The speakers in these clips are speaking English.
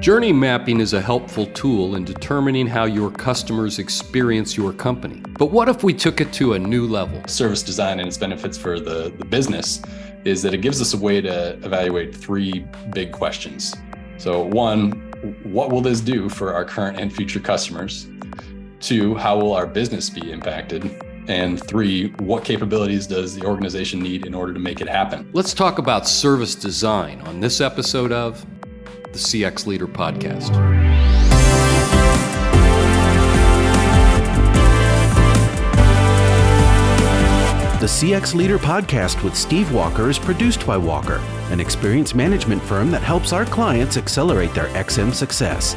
Journey mapping is a helpful tool in determining how your customers experience your company. But what if we took it to a new level? Service design and its benefits for the business is that it gives us a way to evaluate three big questions. So one, what will this do for our current and future customers? Two, how will our business be impacted? And three, what capabilities does the organization need in order to make it happen? Let's talk about service design on this episode of the CX Leader Podcast. The CX Leader Podcast with Steve Walker is produced by Walker, an experience management firm that helps our clients accelerate their XM success.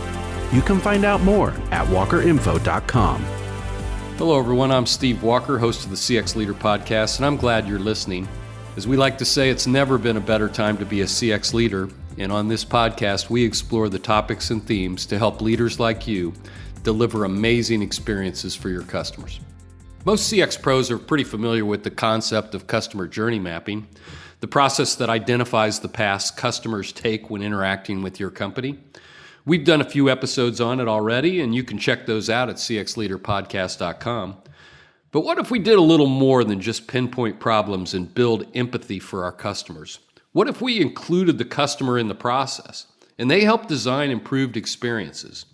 You can find out more at walkerinfo.com. Hello, everyone. I'm Steve Walker, host of the CX Leader Podcast, and I'm glad you're listening. As we like to say, it's never been a better time to be a CX leader, and on this podcast, we explore the topics and themes to help leaders like you deliver amazing experiences for your customers. Most CX pros are pretty familiar with the concept of customer journey mapping, the process that identifies the paths customers take when interacting with your company. We've done a few episodes on it already, and you can check those out at cxleaderpodcast.com. But what if we did a little more than just pinpoint problems and build empathy for our customers? What if we included the customer in the process and they helped design improved experiences?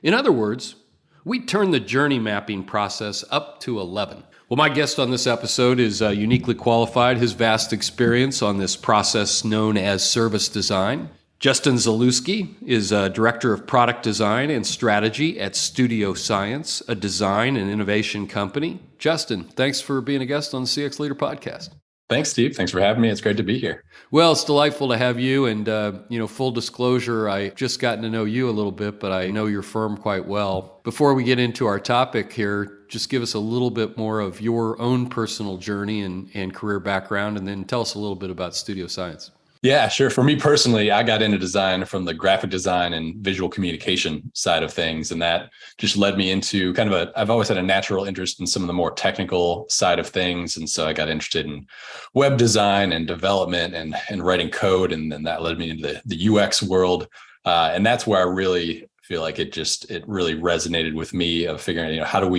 In other words, we turn the journey mapping process up to 11. Well, my guest on this episode is uniquely qualified. His vast experience on this process known as service design. Justin Zalewski is Director of Product Design and Strategy at Studio Science, a design and innovation company. Justin, thanks for being a guest on the CX Leader Podcast. Thanks, Steve. Thanks for having me. It's great to be here. Well, it's delightful to have you. And, full disclosure, I just gotten to know you a little bit, but I know your firm quite well. Before we get into our topic here, just give us a little bit more of your own personal journey and career background, and then tell us a little bit about Studio Science. Yeah, sure. For me personally, I got into design from the graphic design and visual communication side of things. And that just led me into I've always had a natural interest in some of the more technical side of things. And so I got interested in web design and development and writing code. And then that led me into the UX world. And that's where I really feel like it really resonated with me of figuring, how do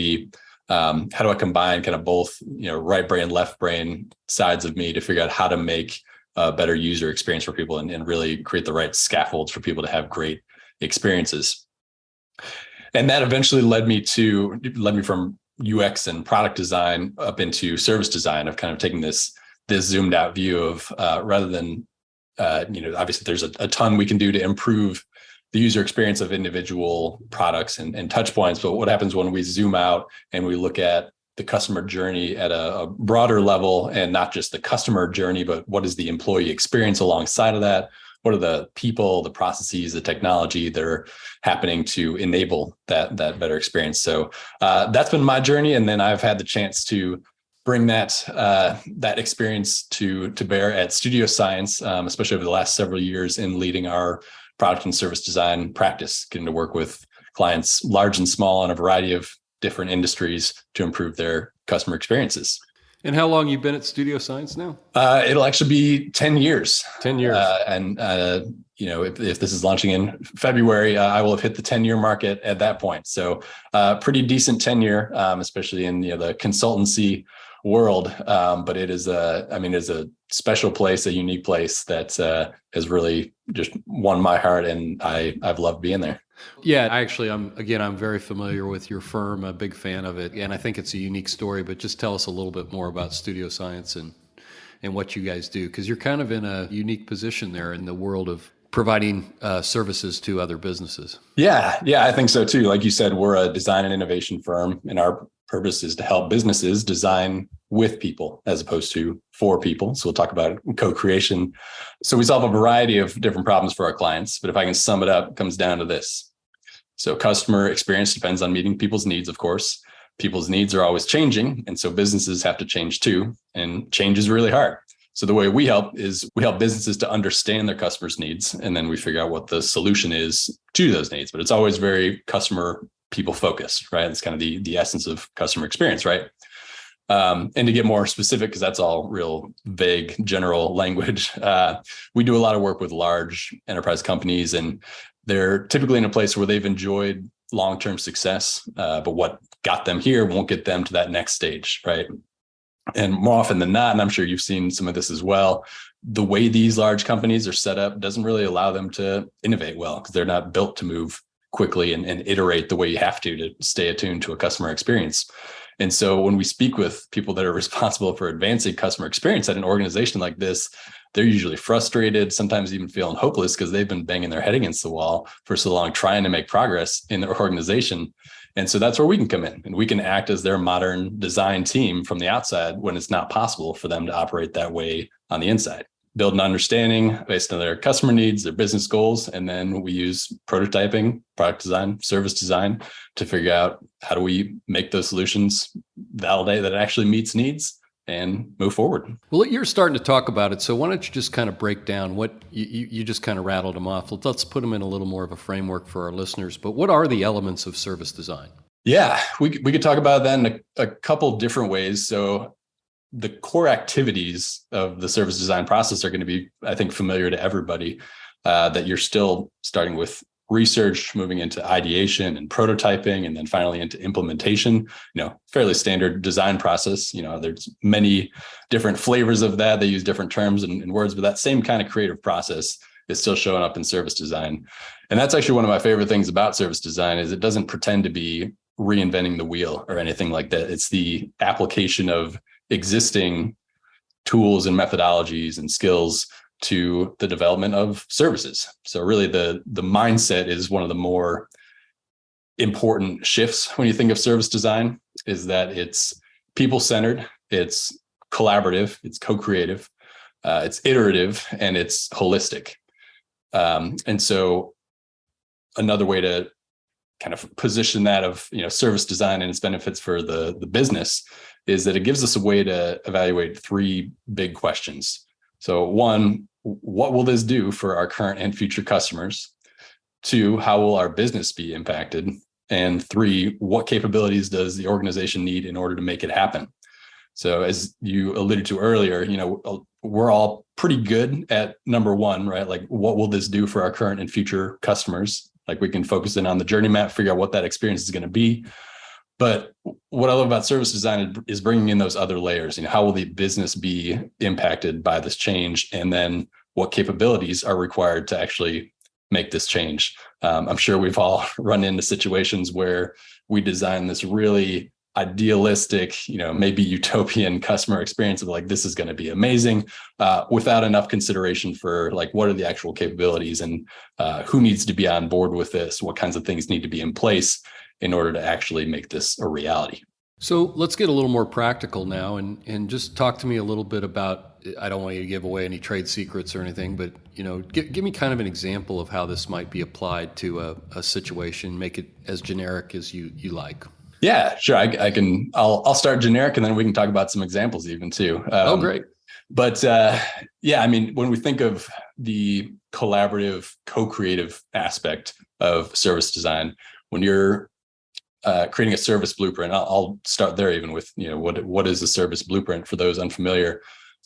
I combine kind of both, right brain, left brain sides of me to figure out how to make a better user experience for people and really create the right scaffolds for people to have great experiences. And that eventually led me from UX and product design up into service design of kind of taking this zoomed out view of rather than, obviously there's a ton we can do to improve the user experience of individual products and touch points. But what happens when we zoom out and we look at the customer journey at a broader level, and not just the customer journey, but what is the employee experience alongside of that? What are the people, the processes, the technology that are happening to enable that better experience? So that's been my journey. And then I've had the chance to bring that experience to bear at Studio Science, especially over the last several years in leading our product and service design practice, getting to work with clients large and small on a variety of different industries to improve their customer experiences. And how long you been at Studio Science now? It'll actually be 10 years. 10 years. If this is launching in February, I will have hit the 10-year mark at that point. So pretty decent tenure, especially in the consultancy world. But it is it's a special place, a unique place that has really just won my heart, and I've loved being there. Yeah, I'm very familiar with your firm, a big fan of it, and I think it's a unique story, but just tell us a little bit more about Studio Science and what you guys do, because you're kind of in a unique position there in the world of providing services to other businesses. Yeah, I think so too. Like you said, we're a design and innovation firm, and our purpose is to help businesses design with people as opposed to for people. So we'll talk about co-creation. So we solve a variety of different problems for our clients, but if I can sum it up, it comes down to this. So customer experience depends on meeting people's needs, of course. People's needs are always changing, and so businesses have to change too, and change is really hard. So the way we help businesses to understand their customers' needs, and then we figure out what the solution is to those needs. But it's always very customer people focused, right? It's kind of the essence of customer experience, right? And to get more specific, because that's all real vague, general language, we do a lot of work with large enterprise companies, and they're typically in a place where they've enjoyed long-term success, but what got them here won't get them to that next stage, right? And more often than not, and I'm sure you've seen some of this as well, the way these large companies are set up doesn't really allow them to innovate well, because they're not built to move quickly and iterate the way you have to stay attuned to a customer experience. And so when we speak with people that are responsible for advancing customer experience at an organization like this, they're usually frustrated, sometimes even feeling hopeless, because they've been banging their head against the wall for so long trying to make progress in their organization. And so that's where we can come in, and we can act as their modern design team from the outside when it's not possible for them to operate that way on the inside. Build an understanding based on their customer needs, their business goals, and then we use prototyping, product design, service design to figure out how do we make those solutions validate that it actually meets needs and move forward. Well, you're starting to talk about it, so why don't you just kind of break down what you just kind of rattled them off. Let's put them in a little more of a framework for our listeners. But what are the elements of service design? Yeah, we could talk about that in a couple different ways. So the core activities of the service design process are going to be, I think, familiar to everybody, that you're still starting with research, moving into ideation and prototyping, and then finally into implementation. Fairly standard design process. There's many different flavors of that. They use different terms and words, but that same kind of creative process is still showing up in service design. And that's actually one of my favorite things about service design is it doesn't pretend to be reinventing the wheel or anything like that. It's the application of existing tools and methodologies and skills to the development of services. So really the mindset is one of the more important shifts when you think of service design, is that it's people-centered, it's collaborative, it's co-creative, it's iterative, and it's holistic. And so another way to kind of position that of service design and its benefits for the business is that it gives us a way to evaluate three big questions. So one, what will this do for our current and future customers? Two, how will our business be impacted? And three, what capabilities does the organization need in order to make it happen? So as you alluded to earlier, we're all pretty good at number one, right? Like, what will this do for our current and future customers? Like, we can focus in on the journey map, figure out what that experience is going to be. But what I love about service design is bringing in those other layers. How will the business be impacted by this change? And then what capabilities are required to actually make this change? I'm sure we've all run into situations where we design this really idealistic, maybe utopian customer experience of like, this is going to be amazing, without enough consideration for like, what are the actual capabilities and who needs to be on board with this? What kinds of things need to be in place in order to actually make this a reality? So let's get a little more practical now and just talk to me a little bit about, I don't want you to give away any trade secrets or anything, but give me kind of an example of how this might be applied to a situation. Make it as generic as you like. Yeah, sure. I'll start generic, and then we can talk about some examples even too. Oh, great. But when we think of the collaborative, co-creative aspect of service design, when you're creating a service blueprint, I'll start there even with, what is a service blueprint for those unfamiliar?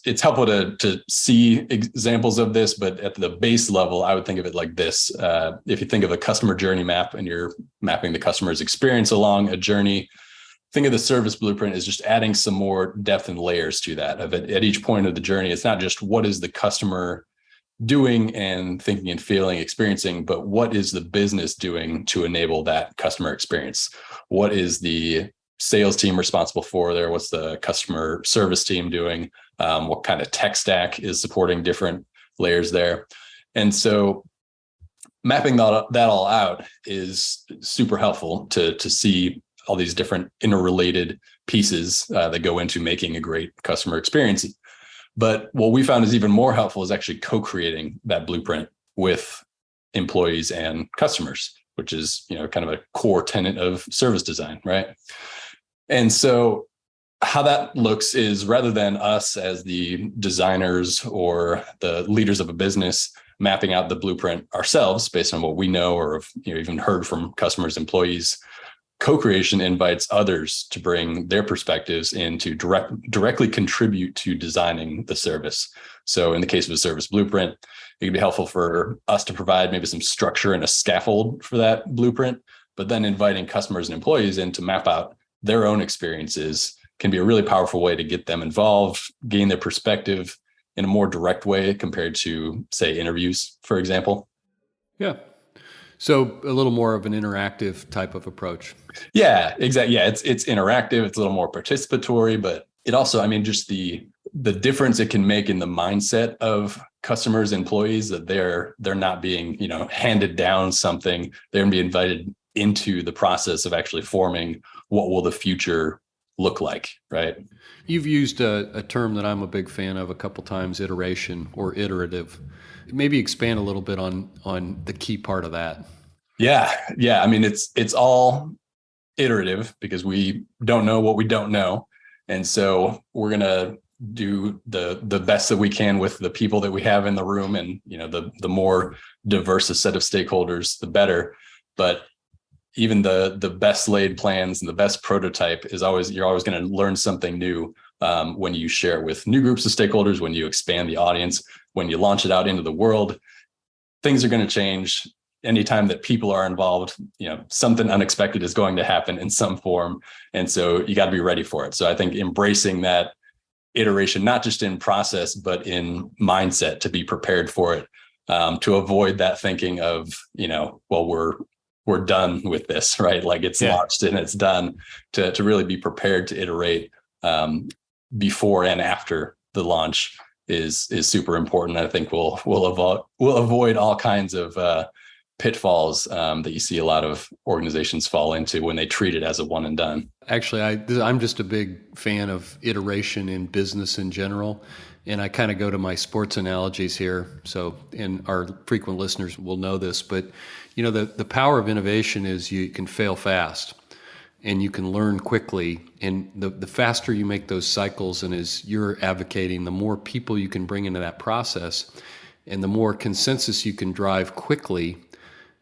It's helpful to see examples of this, but at the base level, I would think of it like this. If you think of a customer journey map and you're mapping the customer's experience along a journey, think of the service blueprint as just adding some more depth and layers to that. At each point of the journey, it's not just what is the customer doing and thinking and feeling, experiencing, but what is the business doing to enable that customer experience? What is the sales team responsible for there? What's the customer service team doing? What kind of tech stack is supporting different layers there? And so mapping that all out is super helpful to see all these different interrelated pieces that go into making a great customer experience. But what we found is even more helpful is actually co-creating that blueprint with employees and customers, which is, kind of a core tenet of service design, right? And so how that looks is, rather than us as the designers or the leaders of a business mapping out the blueprint ourselves based on what we know or have even heard from customers, employees, Co-creation invites others to bring their perspectives in to directly contribute to designing the service. So in the case of a service blueprint, it can be helpful for us to provide maybe some structure and a scaffold for that blueprint, but then inviting customers and employees in to map out their own experiences can be a really powerful way to get them involved, gain their perspective in a more direct way compared to, say, interviews, for example. Yeah. So a little more of an interactive type of approach. Yeah, exactly. Yeah, it's interactive. It's a little more participatory, but it also, I mean, just the difference it can make in the mindset of customers, employees, that they're not being, handed down something. They're going to be invited into the process of actually forming what will the future look like, right? You've used a term that I'm a big fan of a couple times, iteration or iterative. Maybe expand a little bit on the key part of that. Yeah. I mean, it's all iterative because we don't know what we don't know. And so we're going to do the best that we can with the people that we have in the room, and the more diverse a set of stakeholders, the better. But even the best laid plans and the best prototype you're always going to learn something new when you share it with new groups of stakeholders, when you expand the audience, when you launch it out into the world. Things are going to change. Anytime that people are involved, something unexpected is going to happen in some form. And so you got to be ready for it. So I think embracing that iteration, not just in process, but in mindset, to be prepared for it, to avoid that thinking of, well, we're done with this, right? Like it's launched and it's done, to really be prepared to iterate before and after the launch is super important. I think we'll avoid all kinds of pitfalls that you see a lot of organizations fall into when they treat it as a one and done. Actually, I'm just a big fan of iteration in business in general. And I kind of go to my sports analogies here. So, and our frequent listeners will know this, but the power of innovation is you can fail fast and you can learn quickly. And the faster you make those cycles, and as you're advocating, the more people you can bring into that process and the more consensus you can drive quickly,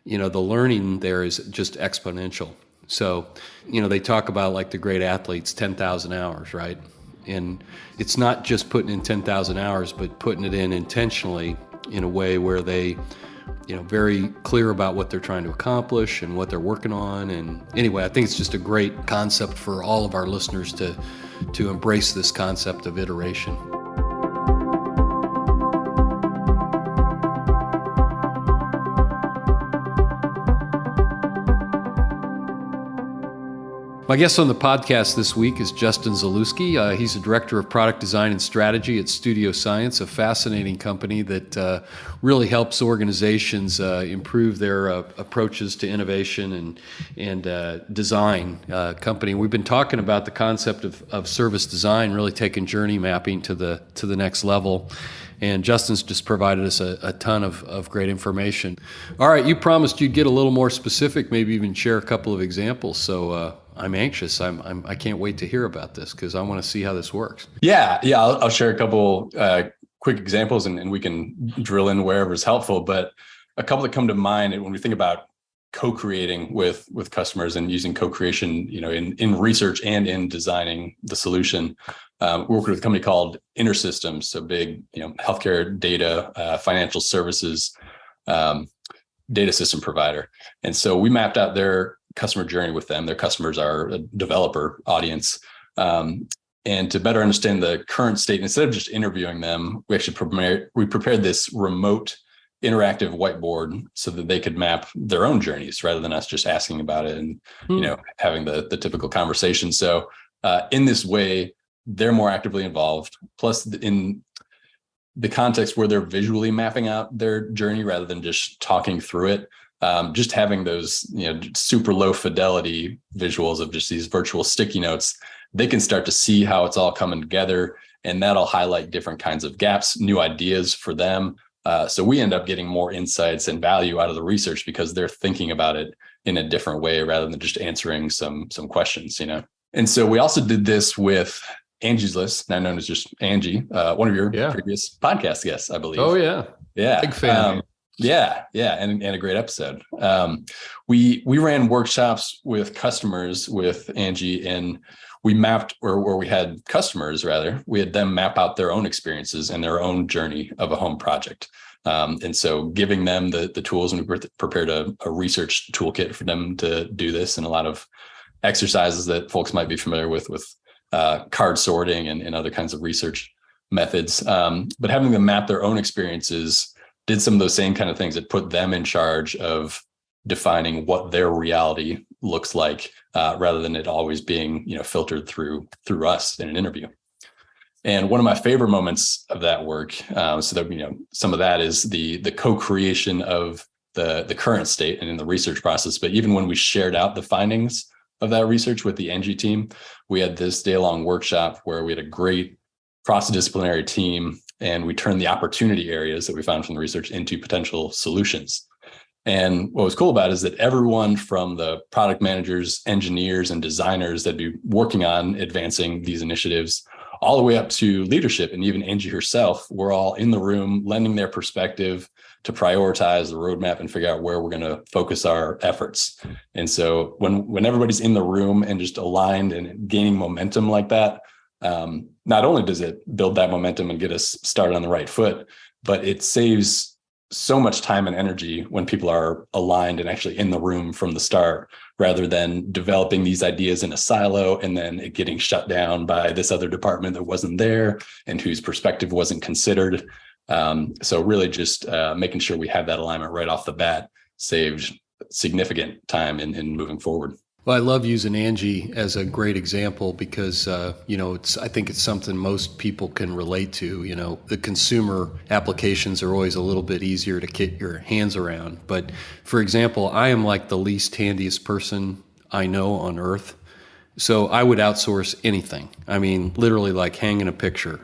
the learning there is just exponential. So, they talk about, like, the great athletes, 10,000 hours, right? And it's not just putting in 10,000 hours, but putting it in intentionally in a way where they, very clear about what they're trying to accomplish and what they're working on. And anyway, I think it's just a great concept for all of our listeners to embrace this concept of iteration. My guest on the podcast this week is Justin Zalewski. He's a director of product design and strategy at Studio Science, a fascinating company that really helps organizations improve their approaches to innovation and design company. We've been talking about the concept of service design, really taking journey mapping to the next level. And Justin's just provided us a ton of great information. All right, you promised you'd get a little more specific, maybe even share a couple of examples. So I'm anxious. I can't wait to hear about this because I want to see how this works. Yeah. I'll share a couple quick examples, and we can drill in wherever is helpful. But a couple that come to mind when we think about co-creating with customers and using co-creation, in research and in designing the solution. We work with a company called InterSystems, so big, healthcare data, financial services data system provider. And so we mapped out their customer journey with them. Their customers are a developer audience. And to better understand the current state, instead of just interviewing them, we actually prepared this remote interactive whiteboard so that they could map their own journeys rather than us just asking about it and having the typical conversation. So in this way, they're more actively involved. Plus, in the context where they're visually mapping out their journey rather than just talking through it, just having those super low fidelity visuals of just these virtual sticky notes, they can start to see how it's all coming together, and that'll highlight different kinds of gaps, new ideas for them. So we end up getting more insights and value out of the research because they're thinking about it in a different way rather than just answering some questions, And so we also did this with Angie's List, now known as just Angie, one of your previous podcast guests, I believe. Oh, yeah. Yeah. Big fan. Yeah, and a great episode. We ran workshops with customers with Angie, and we mapped, or we had customers rather, we had them map out their own experiences and their own journey of a home project. And so giving them the tools, and we prepared a research toolkit for them to do this, and a lot of exercises that folks might be familiar with card sorting and other kinds of research methods. But having them map their own experiences did some of those same kind of things that put them in charge of defining what their reality looks like, rather than it always being, filtered through us in an interview. And one of my favorite moments of that work, so that, some of that is the co-creation of the current state and in the research process. But even when we shared out the findings of that research with the Angie team, we had this day-long workshop where we had a great cross-disciplinary team, and we turned the opportunity areas that we found from the research into potential solutions. And what was cool about it is that everyone from the product managers, engineers, and designers that'd be working on advancing these initiatives, all the way up to leadership, and even Angie herself, were all in the room lending their perspective to prioritize the roadmap and figure out where we're going to focus our efforts. And so when everybody's in the room and just aligned and gaining momentum like that, not only does it build that momentum and get us started on the right foot, but it saves so much time and energy when people are aligned and actually in the room from the start, rather than developing these ideas in a silo and then it getting shut down by this other department that wasn't there and whose perspective wasn't considered. So really just making sure we have that alignment right off the bat saved significant time in moving forward. Well, I love using Angie as a great example because, I think it's something most people can relate to. The consumer applications are always a little bit easier to get your hands around. But for example, I am like the least handiest person I know on earth. So I would outsource anything. I mean, literally like hanging a picture.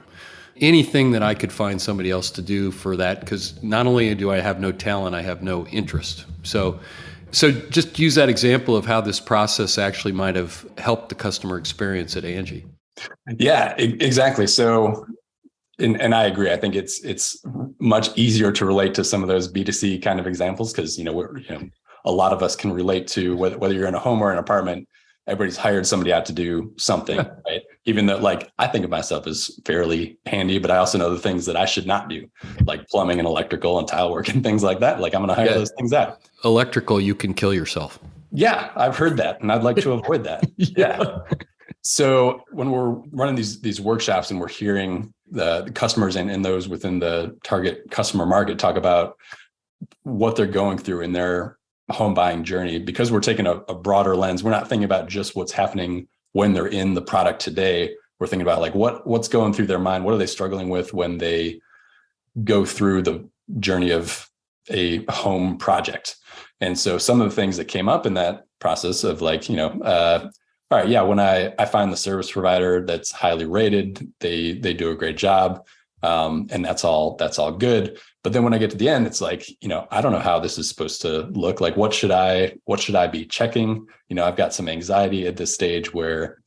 Anything that I could find somebody else to do for that, because not only do I have no talent, I have no interest. So just use that example of how this process actually might have helped the customer experience at Angie. Yeah, exactly. So, and I agree. I think it's much easier to relate to some of those B2C kind of examples because, a lot of us can relate to whether you're in a home or an apartment, everybody's hired somebody out to do something, right? Even though I think of myself as fairly handy, but I also know the things that I should not do, like plumbing and electrical and tile work and things like that. Like I'm going to hire those things out. Electrical, you can kill yourself. Yeah, I've heard that, and I'd like to avoid that. Yeah. So when we're running these workshops and we're hearing the customers and those within the target customer market talk about what they're going through in their home buying journey, because we're taking a broader lens, we're not thinking about just what's happening when they're in the product today. We're thinking about like what's going through their mind. What are they struggling with when they go through the journey of a home project? And so some of the things that came up in that process of like, all right, yeah, when I find the service provider that's highly rated, they do a great job. And that's all good. But then when I get to the end, it's like, I don't know how this is supposed to look like. What should I be checking? I've got some anxiety at this stage where,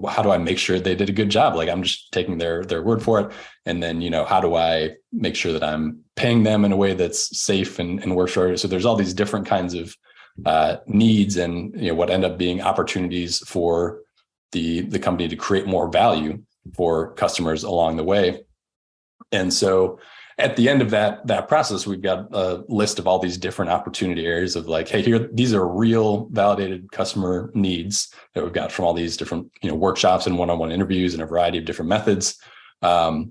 how do I make sure they did a good job? Like I'm just taking their word for it. And then, how do I make sure that I'm paying them in a way that's safe and works for it? So there's all these different kinds of needs and, what end up being opportunities for the company to create more value for customers along the way. And so at the end of that process, we've got a list of all these different opportunity areas of like, hey, these are real validated customer needs that we've got from all these different, workshops and one-on-one interviews and a variety of different methods. Now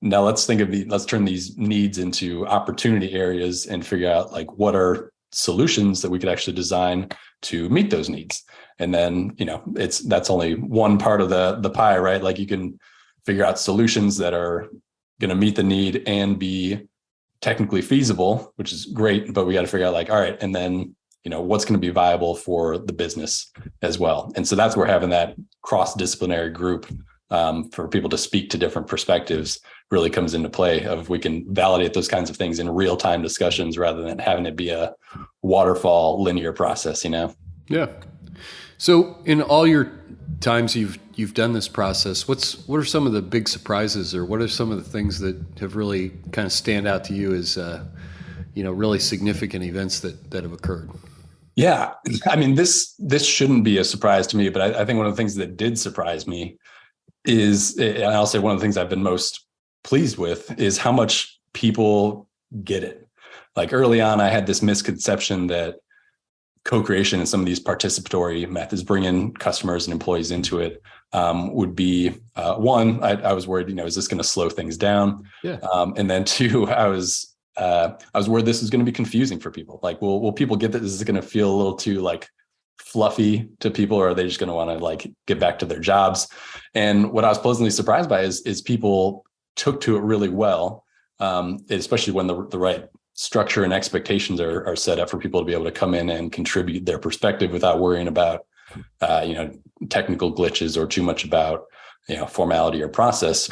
let's turn these needs into opportunity areas and figure out like, what are solutions that we could actually design to meet those needs. And then, that's only one part of the pie, right? Like you can figure out solutions that are going to meet the need and be technically feasible, which is great, but we got to figure out like, all right, and then, what's going to be viable for the business as well. And so that's where having that cross-disciplinary group for people to speak to different perspectives really comes into play of we can validate those kinds of things in real-time discussions rather than having it be a waterfall linear process, Yeah. So in all your times you've done this process, what are some of the big surprises, or what are some of the things that have really kind of stand out to you as really significant events that have occurred. Yeah. I mean, this shouldn't be a surprise to me, but I think one of the things that did surprise me is, and I'll say one of the things I've been most pleased with, is how much people get it. Like early on, I had this misconception that co-creation and some of these participatory methods, bringing customers and employees into it, would be one. I was worried, is this going to slow things down? Yeah. And then two, I was worried this is going to be confusing for people. Like, will people get that this is going to feel a little too like fluffy to people, or are they just going to want to like get back to their jobs? And what I was pleasantly surprised by is people took to it really well, especially when the right structure and expectations are set up for people to be able to come in and contribute their perspective without worrying about technical glitches or too much about formality or process.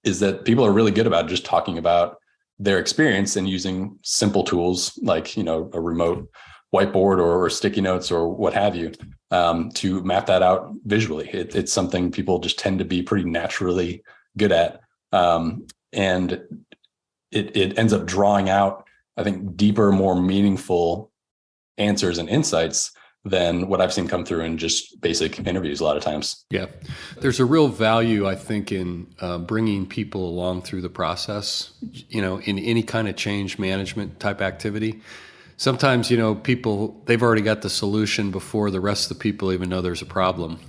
Is that people are really good about just talking about their experience and using simple tools like a remote whiteboard or sticky notes or what have you, to map that out visually. It's something people just tend to be pretty naturally good at, and it ends up drawing out, I think, deeper, more meaningful answers and insights than what I've seen come through in just basic interviews a lot of times. Yeah. There's a real value, I think, in bringing people along through the process, in any kind of change management type activity. Sometimes, people, they've already got the solution before the rest of the people even know there's a problem.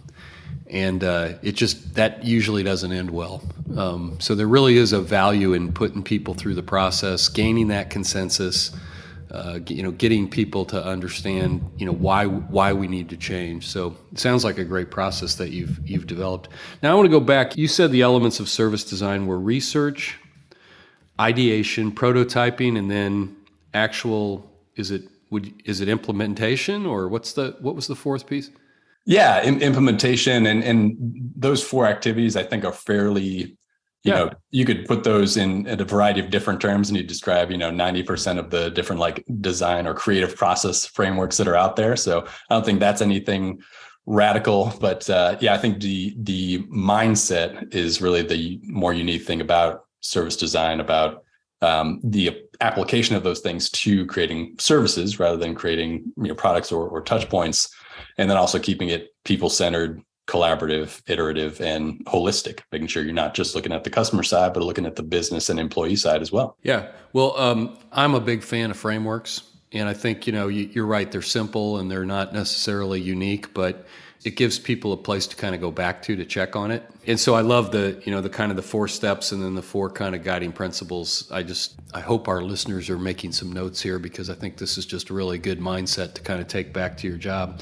And that usually doesn't end well. So there really is a value in putting people through the process, gaining that consensus, getting people to understand, why we need to change. So it sounds like a great process that you've developed. Now I want to go back. You said the elements of service design were research, ideation, prototyping, and then actual. Is it implementation, or what was the fourth piece? Yeah, implementation and those four activities I think are fairly, you could put those in a variety of different terms, and you describe, 90% of the different like design or creative process frameworks that are out there. So I don't think that's anything radical, but I think the mindset is really the more unique thing about service design, about the application of those things to creating services rather than creating products or touch points. And then also keeping it people-centered, collaborative, iterative, and holistic, making sure you're not just looking at the customer side, but looking at the business and employee side as well. Yeah. Well, I'm a big fan of frameworks. And I think, you're right. They're simple and they're not necessarily unique, but it gives people a place to kind of go back to check on it. And so I love the kind of the 4 steps and then the 4 kind of guiding principles. I hope our listeners are making some notes here, because I think this is just a really good mindset to kind of take back to your job.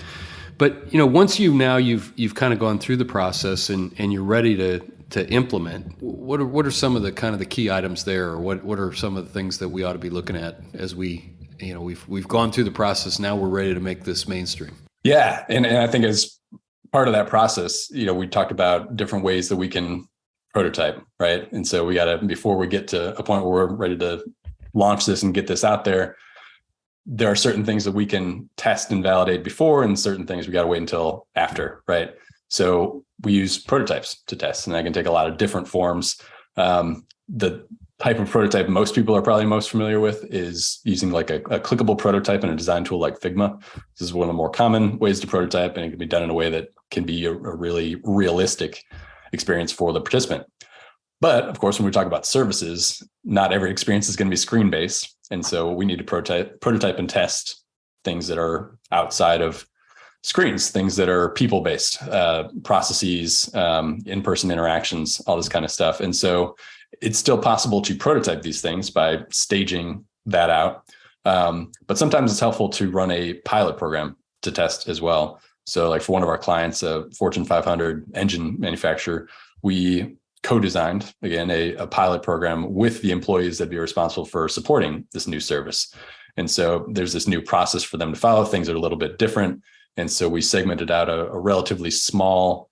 But, once you've kind of gone through the process and you're ready to implement, what are some of the kind of the key items there, or what are some of the things that we ought to be looking at as we've gone through the process, now we're ready to make this mainstream? Yeah. And I think as part of that process, we talked about different ways that we can prototype, right? And so before we get to a point where we're ready to launch this and get this out there are certain things that we can test and validate before, and certain things we got to wait until after, right? So we use prototypes to test, and that can take a lot of different forms. The type of prototype most people are probably most familiar with is using like a clickable prototype in a design tool like Figma. This is one of the more common ways to prototype, and it can be done in a way that can be a really realistic experience for the participant. But of course, when we talk about services, not every experience is going to be screen-based. And so we need to prototype and test things that are outside of screens, things that are people-based, processes, in-person interactions, all this kind of stuff. And so it's still possible to prototype these things by staging that out. But sometimes it's helpful to run a pilot program to test as well. So like for one of our clients, a Fortune 500 engine manufacturer, we co-designed, again, a pilot program with the employees that'd be responsible for supporting this new service. And so there's this new process for them to follow. Things are a little bit different. And so we segmented out a relatively small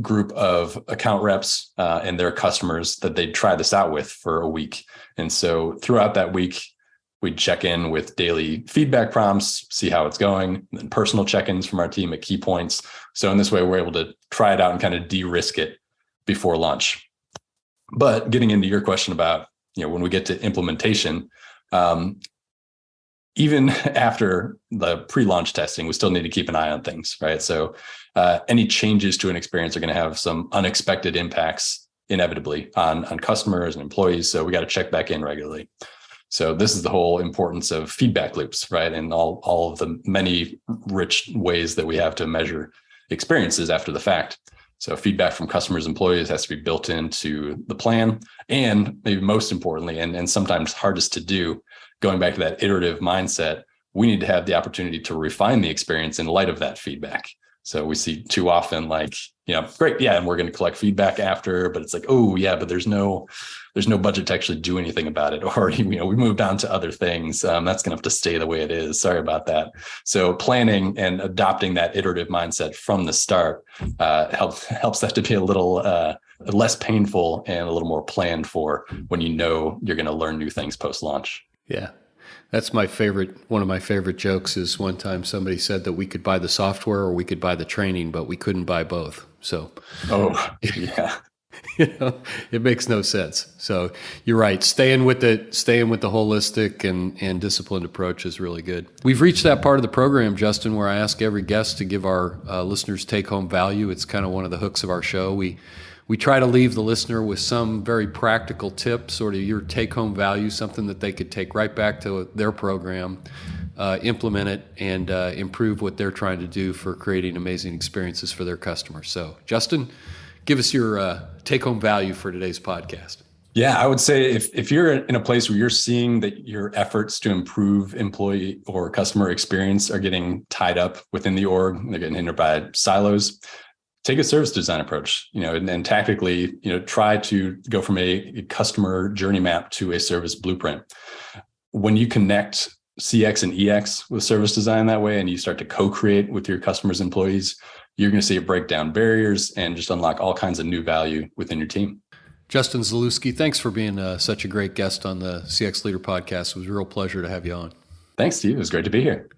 group of account reps and their customers that they'd try this out with for a week. And so throughout that week, we'd check in with daily feedback prompts, see how it's going, and then personal check-ins from our team at key points. So in this way, we're able to try it out and kind of de-risk it before launch. But getting into your question about, when we get to implementation, Even after the pre-launch testing, we still need to keep an eye on things, right? So any changes to an experience are going to have some unexpected impacts inevitably on customers and employees. So we got to check back in regularly. So this is the whole importance of feedback loops, right? And all of the many rich ways that we have to measure experiences after the fact. So feedback from customers, employees has to be built into the plan. And maybe most importantly, and sometimes hardest to do, going back to that iterative mindset, we need to have the opportunity to refine the experience in light of that feedback. So we see too often like, great, yeah, and we're going to collect feedback after, but it's like, oh yeah, but there's no budget to actually do anything about it. Or, we moved on to other things. That's going to have to stay the way it is. Sorry about that. So planning and adopting that iterative mindset from the start helps that to be a little less painful and a little more planned for when you're going to learn new things post-launch. Yeah. That's one of my favorite jokes is one time somebody said that we could buy the software or we could buy the training, but we couldn't buy both. So, yeah. It makes no sense. So you're right. Staying with the holistic and disciplined approach is really good. We've reached that part of the program, Justin, where I ask every guest to give our listeners take-home value. It's kind of one of the hooks of our show. We try to leave the listener with some very practical tip, sort of your take-home value, something that they could take right back to their program, implement it, and improve what they're trying to do for creating amazing experiences for their customers. So, Justin, give us your take-home value for today's podcast. Yeah, I would say if you're in a place where you're seeing that your efforts to improve employee or customer experience are getting tied up within the org, they're getting hindered by silos, take a service design approach, and tactically, try to go from a customer journey map to a service blueprint. When you connect CX and EX with service design that way, and you start to co-create with your customers' employees, you're going to see it break down barriers and just unlock all kinds of new value within your team. Justin Zalewski, thanks for being such a great guest on the CX Leader podcast. It was a real pleasure to have you on. Thanks, Steve. It was great to be here.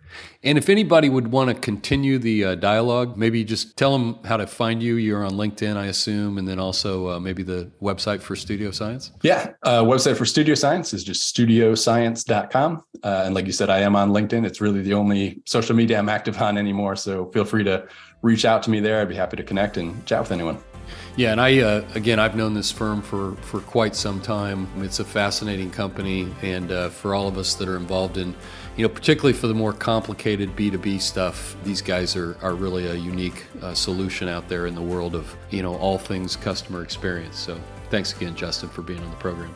And if anybody would want to continue the dialogue, maybe just tell them how to find you. You're on LinkedIn, I assume, and then also maybe the website for Studio Science. Yeah, website for Studio Science is just studioscience.com. And like you said, I am on LinkedIn. It's really the only social media I'm active on anymore. So feel free to reach out to me there. I'd be happy to connect and chat with anyone. Yeah, and I've known this firm for quite some time. It's a fascinating company, and for all of us that are involved in, particularly for the more complicated B2B stuff, these guys are really a unique solution out there in the world of, all things customer experience. So thanks again, Justin, for being on the program.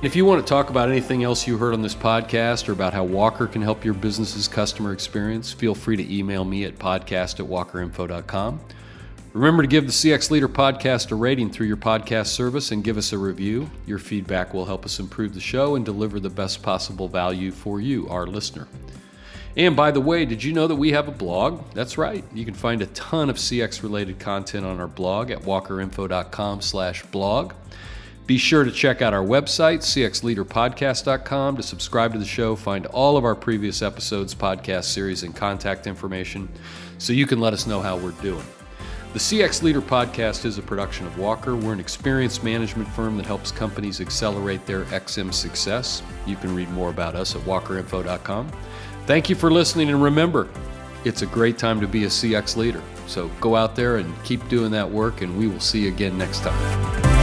If you want to talk about anything else you heard on this podcast or about how Walker can help your business's customer experience, feel free to email me at podcast@walkerinfo.com. Remember to give the CX Leader podcast a rating through your podcast service and give us a review. Your feedback will help us improve the show and deliver the best possible value for you, our listener. And by the way, did you know that we have a blog? That's right. You can find a ton of CX-related content on our blog at walkerinfo.com/blog. Be sure to check out our website, cxleaderpodcast.com, to subscribe to the show, find all of our previous episodes, podcast series, and contact information so you can let us know how we're doing. The CX Leader podcast is a production of Walker. We're an experience management firm that helps companies accelerate their XM success. You can read more about us at walkerinfo.com. Thank you for listening, and remember, it's a great time to be a CX leader. So go out there and keep doing that work, and we will see you again next time.